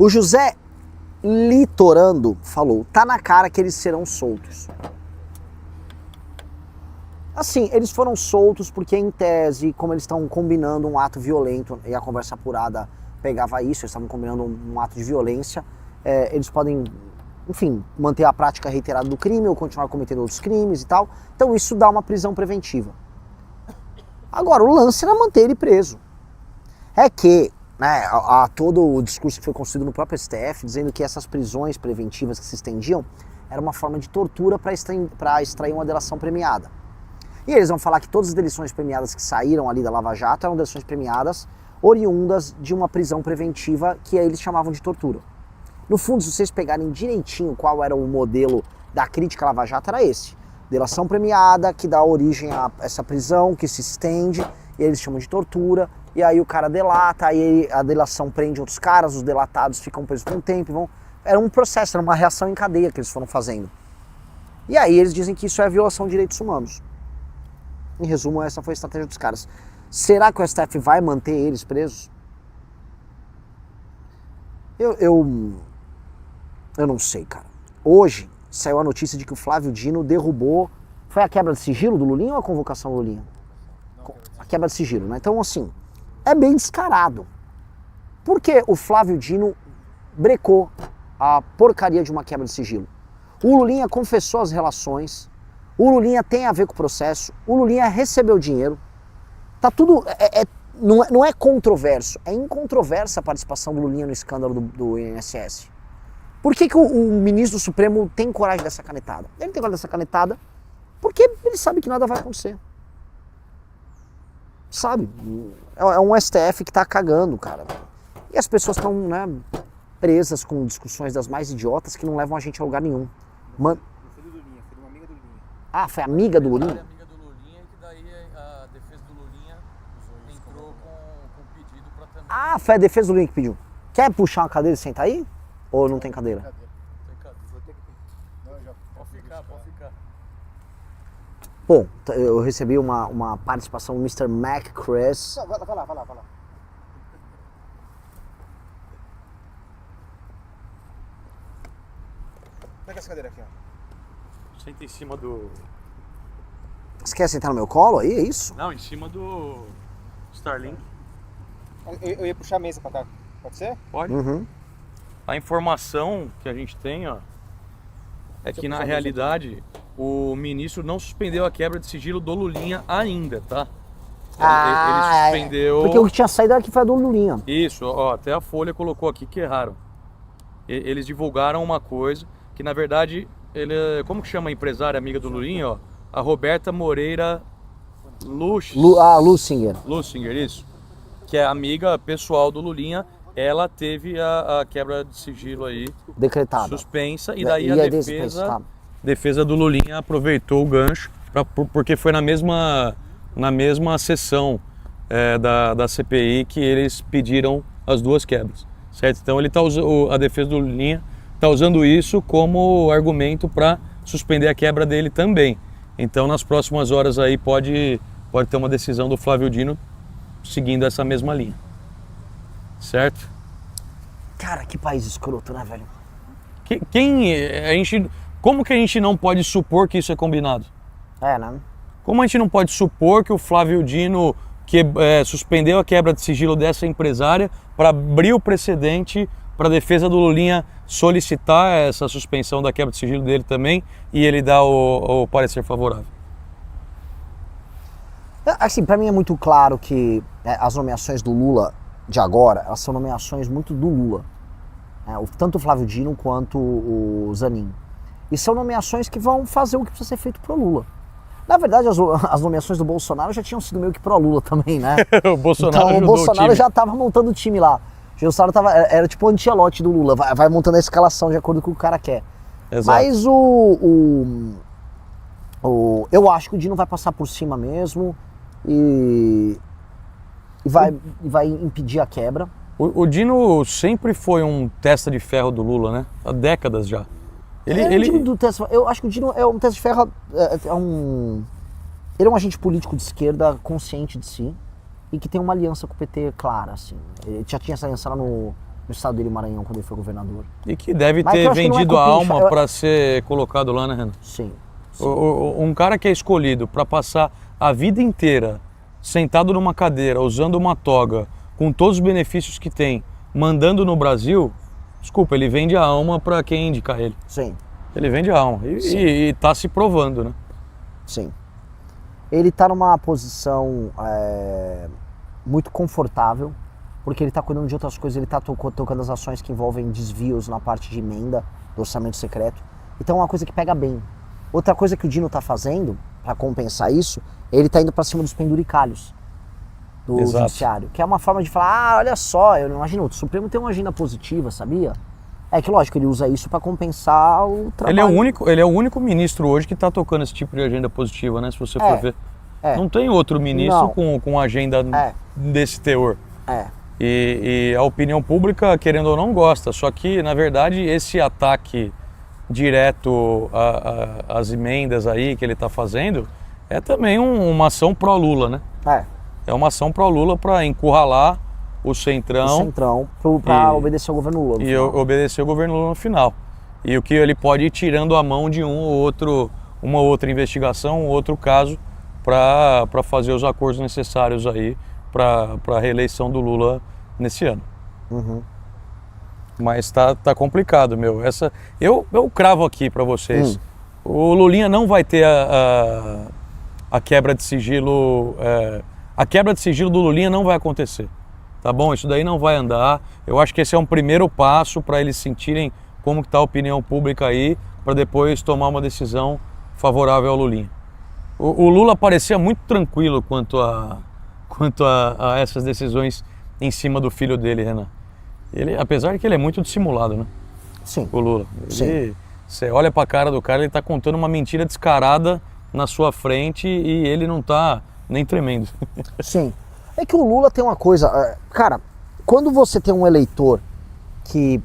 O José Litorando falou, tá na cara que eles serão soltos. Assim, eles foram soltos porque, em tese, como eles estão combinando um ato violento, e a conversa apurada pegava isso, eles estavam combinando um ato de violência, eles podem, enfim, manter a prática reiterada do crime ou continuar cometendo outros crimes e tal. Então isso dá uma prisão preventiva. Agora, o lance era manter ele preso. É que, né, todo o discurso que foi construído no próprio STF, dizendo que essas prisões preventivas que se estendiam era uma forma de tortura para extrair uma delação premiada. E eles vão falar que todas as delações premiadas que saíram ali da Lava Jato eram delações premiadas oriundas de uma prisão preventiva que eles chamavam de tortura. No fundo, se vocês pegarem direitinho qual era o modelo da crítica à Lava Jato, era esse. Delação premiada, que dá origem a essa prisão, que se estende, e eles chamam de tortura, e aí o cara delata, aí a delação prende outros caras, os delatados ficam presos por um tempo, Era um processo, era uma reação em cadeia que eles foram fazendo. E aí eles dizem que isso é violação de direitos humanos. Em resumo, essa foi a estratégia dos caras. Será que o STF vai manter eles presos? Eu não sei, cara. Hoje saiu a notícia de que o Flávio Dino derrubou... Foi a quebra de sigilo do Lulinha ou a convocação do Lulinha? A quebra de sigilo, né? Então, assim, é bem descarado. Por que o Flávio Dino brecou a porcaria de uma quebra de sigilo? O Lulinha confessou as relações, o Lulinha tem a ver com o processo, o Lulinha recebeu dinheiro. Tá tudo... não é controverso, é incontroversa a participação do Lulinha no escândalo do INSS. Por que o ministro do Supremo tem coragem dessa canetada? Ele tem coragem dessa canetada porque ele sabe que nada vai acontecer. Sabe? É um STF que tá cagando, cara. E as pessoas estão, né, presas com discussões das mais idiotas que não levam a gente a lugar nenhum. Não foi do Lulinha, foi de uma amiga do Lulinha. Ah, foi amiga do Lulinha? Foi amiga do Lulinha, que daí a defesa do Lulinha entrou com pedido pra também... Ah, foi a defesa do Lulinha que pediu. Quer puxar uma cadeira e sentar aí? Ou não tem cadeira? Tem cadeira. Vou ter que... Não, já... Pode ficar. Bom, eu recebi uma participação do Mr. Mac Chris. Vai lá. Pega essa cadeira aqui, ó. Senta em cima do... Você quer sentar no meu colo aí, é isso? Não, em cima do Starlink. Eu ia puxar a mesa pra cá. Pode ser? Pode. Uhum. A informação que a gente tem, ó, é que na realidade o ministro não suspendeu a quebra de sigilo do Lulinha ainda, tá? Ele suspendeu... Porque o que tinha saído era que foi a do Lulinha. Isso, ó, até a Folha colocou aqui que erraram. Eles divulgaram uma coisa que, na verdade, como que chama a empresária amiga do Lulinha, ó? A Roberta Moreira Lussinger. Lussinger, isso. Que é amiga pessoal do Lulinha. Ela teve a quebra de sigilo aí Decretada. Suspensa, e daí E a tá. defesa do Lulinha aproveitou o gancho, porque foi na mesma sessão da CPI que eles pediram as duas quebras, certo? Então a defesa do Lulinha está usando isso como argumento para suspender a quebra dele também. Então nas próximas horas aí pode ter uma decisão do Flávio Dino seguindo essa mesma linha. Certo? Cara, que país escroto, né, velho? Como que a gente não pode supor que isso é combinado? Né? Como a gente não pode supor que o Flávio Dino suspendeu a quebra de sigilo dessa empresária para abrir o precedente para a defesa do Lulinha solicitar essa suspensão da quebra de sigilo dele também e ele dar o parecer favorável? Assim, pra mim é muito claro que as nomeações do Lula de agora, elas são nomeações muito do Lula. Tanto o Flávio Dino quanto o Zanin. E são nomeações que vão fazer o que precisa ser feito pro Lula. Na verdade, as nomeações do Bolsonaro já tinham sido meio que pro Lula também, né? O Bolsonaro já tava montando o time lá. O Bolsonaro era tipo o Ancelotti do Lula, vai montando a escalação de acordo com o que o cara quer. Exato. Mas eu acho que o Dino vai passar por cima mesmo e vai impedir a quebra. O Dino sempre foi um testa de ferro do Lula, né? Há décadas já. Eu acho que o Dino é um testa de ferro, ele é um agente político de esquerda consciente de si e que tem uma aliança com o PT clara, assim. Ele já tinha essa aliança lá no no estado dele, Maranhão, quando ele foi governador. E que deve Mas eu ter acho que não é vendido a cupim, alma para ser colocado lá, né, Renan? Sim. Um cara que é escolhido para passar a vida inteira sentado numa cadeira, usando uma toga, com todos os benefícios que tem, mandando no Brasil, desculpa, ele vende a alma para quem indica ele. Sim. Ele vende a alma e tá se provando, né? Sim. Ele tá numa posição muito confortável, porque ele tá cuidando de outras coisas, ele tá tocando as ações que envolvem desvios na parte de emenda do orçamento secreto. Então é uma coisa que pega bem. Outra coisa que o Dino tá fazendo, para compensar isso, ele tá indo para cima dos penduricalhos do judiciário, que é uma forma de falar, olha só, eu não imagino, o Supremo tem uma agenda positiva, sabia? É que lógico, ele usa isso para compensar o trabalho. Ele é o único ministro hoje que está tocando esse tipo de agenda positiva, né? Se você for ver. Não tem outro ministro com agenda desse teor. E a opinião pública, querendo ou não, gosta. Só que, na verdade, esse ataque direto às emendas aí que ele está fazendo é também uma ação pró-Lula, né? É uma ação pró-Lula para encurralar o Centrão para obedecer ao governo Lula. E obedecer ao governo Lula no final. E o que ele pode ir tirando a mão de uma outra investigação, um outro caso, para fazer os acordos necessários aí para a reeleição do Lula nesse ano. Mas tá complicado, meu. Eu cravo aqui para vocês. O Lulinha não vai ter a quebra de sigilo. A quebra de sigilo do Lulinha não vai acontecer. Tá bom? Isso daí não vai andar. Eu acho que esse é um primeiro passo para eles sentirem como está a opinião pública aí, para depois tomar uma decisão favorável ao Lulinha. O Lula parecia muito tranquilo quanto a essas decisões em cima do filho dele, Renan. Apesar de que ele é muito dissimulado, né? Sim. O Lula. Você olha para a cara do cara, ele está contando uma mentira descarada na sua frente e ele não está nem tremendo. Sim. É que o Lula tem uma coisa, cara, quando você tem um eleitor que...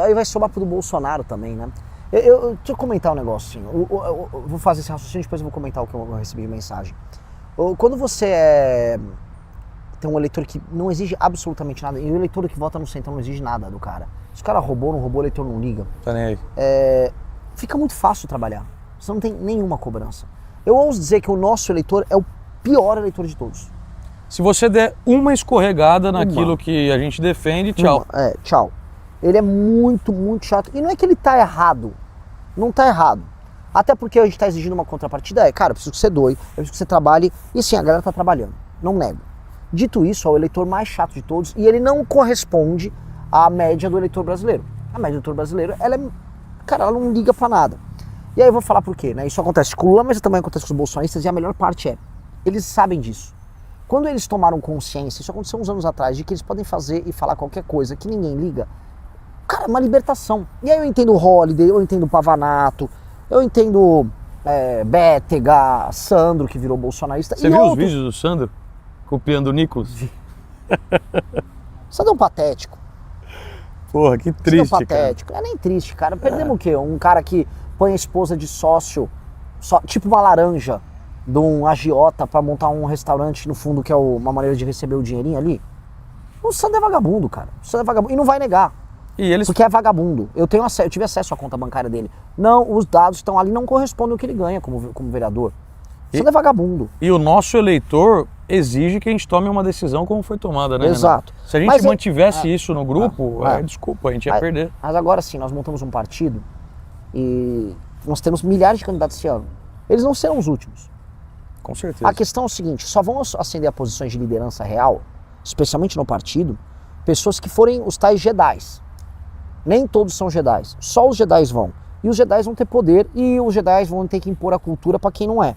Aí vai sobrar pro Bolsonaro também, né? Deixa eu comentar um negócio, assim, eu vou fazer esse raciocínio, depois eu vou comentar o que eu recebi de mensagem. Quando você tem um eleitor que não exige absolutamente nada, e o eleitor que vota no Centrão não exige nada do cara. Se o cara roubou, não roubou, o eleitor não liga. Tá nem aí. Fica muito fácil trabalhar, você não tem nenhuma cobrança. Eu ouso dizer que o nosso eleitor é o pior eleitor de todos. Se você der uma escorregada naquilo que a gente defende, tchau. Tchau. Ele é muito, muito chato. E não é que ele tá errado. Não tá errado. Até porque a gente tá exigindo uma contrapartida. Cara, eu preciso que você doe, eu preciso que você trabalhe. E sim, a galera tá trabalhando. Não nego. Dito isso, é o eleitor mais chato de todos. E ele não corresponde à média do eleitor brasileiro. A média do eleitor brasileiro, ela não liga pra nada. E aí eu vou falar por quê, né? Isso acontece com o Lula, mas também acontece com os bolsonaristas. E a melhor parte eles sabem disso. Quando eles tomaram consciência, isso aconteceu uns anos atrás, de que eles podem fazer e falar qualquer coisa que ninguém liga, cara, é uma libertação. E aí eu entendo o Holliday, eu entendo o Pavanato, eu entendo Bétega, Sandro, que virou bolsonarista. Você viu os vídeos do Sandro copiando o Nicolas? Sandro é um patético. Porra, que triste, Sandro é um patético. Cara. Não é nem triste, cara. Perdemos o quê? Um cara que põe a esposa de sócio, tipo uma laranja, de um agiota pra montar um restaurante no fundo, que é uma maneira de receber o dinheirinho ali. O Sandro é vagabundo, cara. O Sandro é vagabundo. E não vai negar. Porque é vagabundo. Eu tive acesso à conta bancária dele. Não, os dados estão ali, não correspondem ao que ele ganha como vereador. O Sandro é vagabundo. E o nosso eleitor exige que a gente tome uma decisão como foi tomada, né, Exato. Renan? Se a gente mantivesse isso no grupo, desculpa, a gente ia perder. Mas agora sim, nós montamos um partido e nós temos milhares de candidatos esse ano. Eles não serão os últimos. Com certeza. A questão é o seguinte, só vão ascender a posições de liderança real, especialmente no partido, pessoas que forem os tais Jedis. Nem todos são Jedis, só os Jedis vão. E os Jedis vão ter poder e os Jedis vão ter que impor a cultura para quem não é.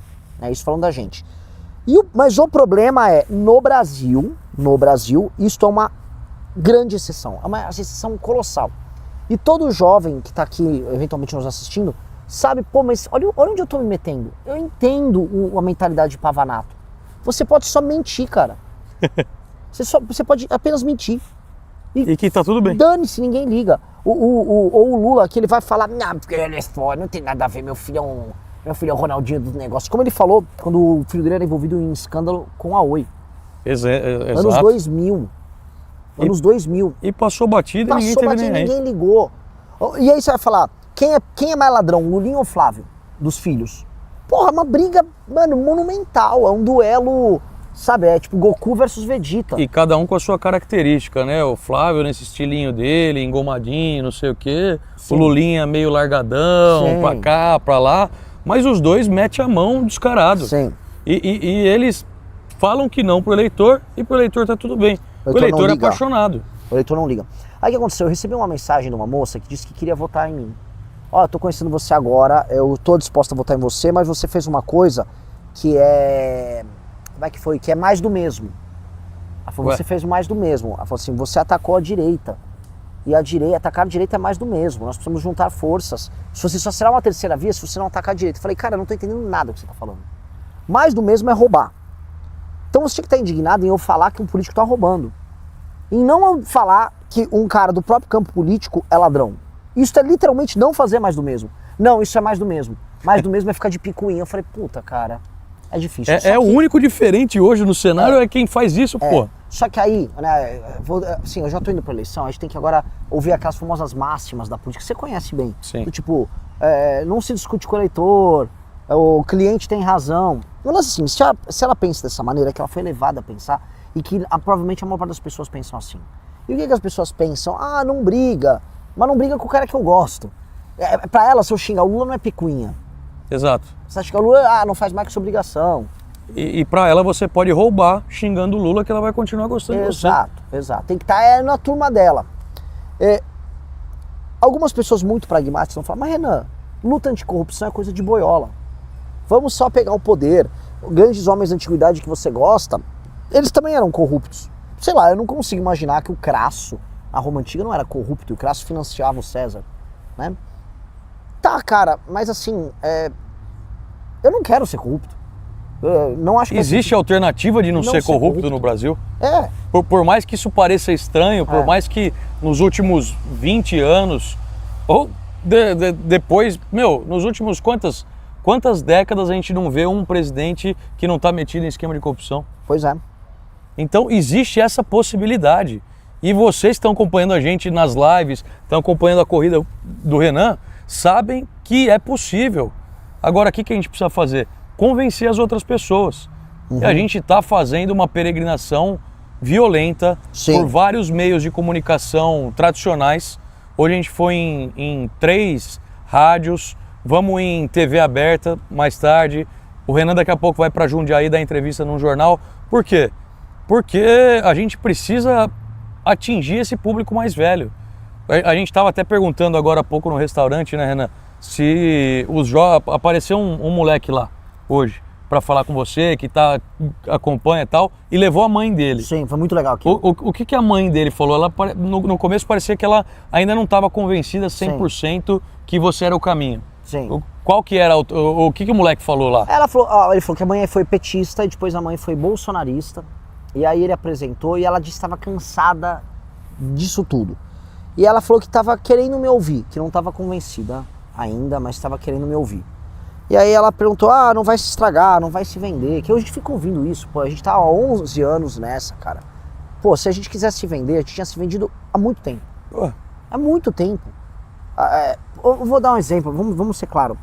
Isso falando da gente. Mas o problema é, no Brasil, isto é uma grande exceção, é uma exceção colossal. E todo jovem que está aqui, eventualmente nos assistindo, sabe, mas olha onde eu estou me metendo. Eu entendo a mentalidade de Pavanato. Você pode só mentir, cara. Você pode apenas mentir. E que tá tudo bem. Dane-se, ninguém liga. O Lula, que ele vai falar, não, porque ele é foda, não tem nada a ver, meu filho é o Ronaldinho dos negócios. Como ele falou, quando o filho dele era envolvido em escândalo com a Oi. Exato. Anos 2000. anos 2000. E passou batida e ninguém Passou teve batida, nem aí. ninguém ligou. E aí você vai falar, quem é mais ladrão, Lulinha ou Flávio, dos filhos? Porra, é uma briga, mano, monumental, é um duelo, sabe, é tipo Goku versus Vegeta. E cada um com a sua característica, né? O Flávio nesse estilinho dele, engomadinho, não sei o quê. Sim. O Lulinha meio largadão, Sim. pra cá, pra lá. Mas os dois metem a mão descarado. Sim. E eles falam que não pro eleitor e pro eleitor tá tudo bem. O eleitor não é liga. apaixonado. O eleitor não liga. Aí o que aconteceu? Eu recebi uma mensagem de uma moça que disse que queria votar em mim. Ó, eu tô conhecendo você agora, eu tô disposta a votar em você, mas você fez uma coisa que é... Como é que foi? Que é mais do mesmo. Ela falou, Ué? você fez mais do mesmo. Ela falou assim, você atacou a direita. E atacar a direita é mais do mesmo. Nós precisamos juntar forças. Se você só será uma terceira via se você não atacar a direita. Eu falei, cara, eu não tô entendendo nada do que você tá falando. Mais do mesmo é roubar. Então você tinha que estar indignado em eu falar que um político tá roubando. Em não falar que um cara do próprio campo político é ladrão. Isso é literalmente não fazer mais do mesmo. Não, isso é mais do mesmo. Mais do mesmo é ficar de picuinha. Eu falei, puta, cara, é difícil. É o único diferente hoje no cenário é quem faz isso, pô. Só que aí, né, assim, eu já tô indo pra eleição, a gente tem que agora ouvir aquelas famosas máximas da política que você conhece bem. Sim. Do tipo, não se discute com o eleitor, o cliente tem razão. Mas assim, se ela pensa dessa maneira, que ela foi levada a pensar, e que provavelmente a maior parte das pessoas pensam assim. E o que as pessoas pensam? Ah, não briga, mas não briga com o cara que eu gosto. Pra ela, se eu xingar o Lula, não é picuinha. Exato. Você acha que o Lula, não faz mais que sua obrigação. E pra ela você pode roubar xingando o Lula que ela vai continuar gostando de você. Exato. Tem que estar na turma dela. Algumas pessoas muito pragmáticas vão falar, mas Renan, luta anticorrupção é coisa de boiola. Vamos só pegar o poder. Grandes homens da antiguidade que você gosta, eles também eram corruptos. Sei lá, eu não consigo imaginar que o Crasso, a Roma Antiga não era corrupto, e o Crasso financiava o César, né? Tá, cara, mas assim, eu não quero ser corrupto. Não acho que Existe alternativa de não ser corrupto no Brasil? Por mais que isso pareça estranho, por mais que nos últimos 20 anos, ou depois, nos últimos quantas décadas a gente não vê um presidente que não está metido em esquema de corrupção? Pois é. Então existe essa possibilidade. E vocês estão acompanhando a gente nas lives, estão acompanhando a corrida do Renan, sabem que é possível. Agora, o que a gente precisa fazer? Convencer as outras pessoas. E a gente está fazendo uma peregrinação violenta por vários meios de comunicação tradicionais. Hoje a gente foi em 3 rádios, vamos em TV aberta mais tarde. O Renan daqui a pouco vai para Jundiaí dar entrevista num jornal. Por quê? Porque a gente precisa atingir esse público mais velho. A gente estava até perguntando agora há pouco no restaurante, né, Renan, se apareceu um moleque lá hoje para falar com você, que acompanha e tal, e levou a mãe dele. Sim, foi muito legal aqui. O que a mãe dele falou? No começo parecia que ela ainda não estava convencida 100% que você era o caminho. Sim. Qual que era o que o moleque falou lá? Ele falou que a mãe foi petista e depois a mãe foi bolsonarista. E aí ele apresentou e ela disse que estava cansada disso tudo. E ela falou que estava querendo me ouvir, que não estava convencida ainda, mas estava querendo me ouvir. E aí ela perguntou, não vai se estragar, não vai se vender, que hoje a gente fica ouvindo isso, pô, a gente tá há 11 anos nessa, cara. Pô, se a gente quisesse se vender, a gente tinha se vendido há muito tempo. Há muito tempo. Eu vou dar um exemplo, vamos ser claro.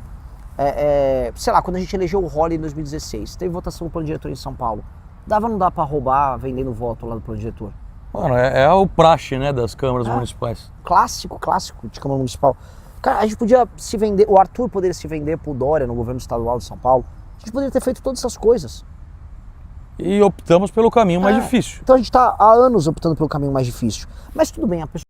Sei lá, quando a gente elegeu o Holly em 2016, teve votação no plano diretor em São Paulo. Dava ou não dá pra roubar vendendo voto lá do plano diretor? Mano, é o praxe, né, das câmaras municipais. Clássico de Câmara Municipal. Cara, a gente podia se vender, o Arthur poderia se vender pro Dória no governo estadual de São Paulo. A gente poderia ter feito todas essas coisas. E optamos pelo caminho mais difícil. Então a gente tá há anos optando pelo caminho mais difícil. Mas tudo bem, a pessoa